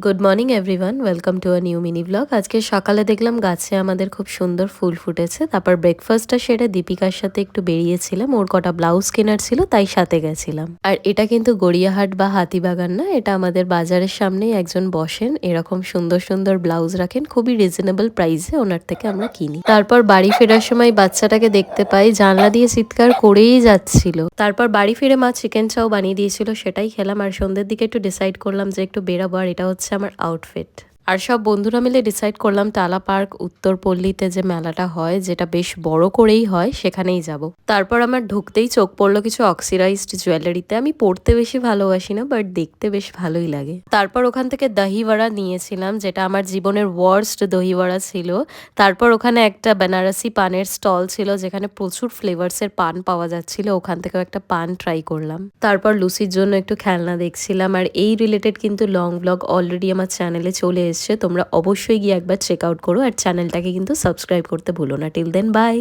Good morning everyone, welcome to a new mini blog. আজকে সকালে দেখলাম গাছে আমাদের খুব সুন্দর ফুল ফুটেছে। তারপর ব্রেকফাস্টটা সেরে দীপিকার সাথে একটু বেরিয়েছিলাম, ওর কটা ব্লাউজ কেনার ছিল তাই সাথে গেছিলাম। আর এটা কিন্তু গড়িয়াহাট বা হাতিবাগান না, এটা আমাদের বাজারের সামনেই একজন বসেন, এরকম সুন্দর সুন্দর ব্লাউজ রাখেন, খুবই রিজনেবল প্রাইসে ওনার থেকে আমরা কিনি। তারপর বাড়ি ফেরার সময় বাচ্চাটাকে দেখতে পাই, জানলা দিয়ে চিৎকার করেই যাচ্ছিল। তারপর বাড়ি ফিরে মা চিকেন চাও বানিয়ে দিয়েছিল, সেটাই খেলাম। আর সন্ধ্যের দিকে একটু ডিসাইড করলাম যে একটু বেরাবো, আর এটা হচ্ছে আমার আউটফিট। আর সব বন্ধুরা মিলে ডিসাইড করলাম টালা পার্ক উত্তরপল্লীতে যে মেলাটা হয়, যেটা বেশ বড় করেই হয়, সেখানেই যাব। তারপর আমার ঢুকতেই চোখ পড়লো কিছু অক্সিডাইজড জুয়েলারিতে। আমি পড়তে বেশি ভালোবাসি না, বাট দেখতে বেশ ভালোই লাগে। তারপর ওখান থেকে দহিবড়া নিয়েছিলাম, যেটা আমার জীবনের ওয়ার্স্ট দহিবড়া ছিল। তারপর ওখানে একটা বেনারসি পানের স্টল ছিল, যেখানে প্রচুর ফ্লেভার্সের পান পাওয়া যাচ্ছিল, ওখান থেকেও একটা পান ট্রাই করলাম। তারপর লুসির জন্য একটু খেলনা দেখছিলাম। আর এই রিলেটেড কিন্তু লং ব্লগ অলরেডি আমার চ্যানেলে চলে এসছে, তোমরা অবশ্যই গিয়ে একবার চেক আউট করো। আর চ্যানেলটাকে কিন্তু সাবস্ক্রাইব করতে ভুলো না। Till then, by.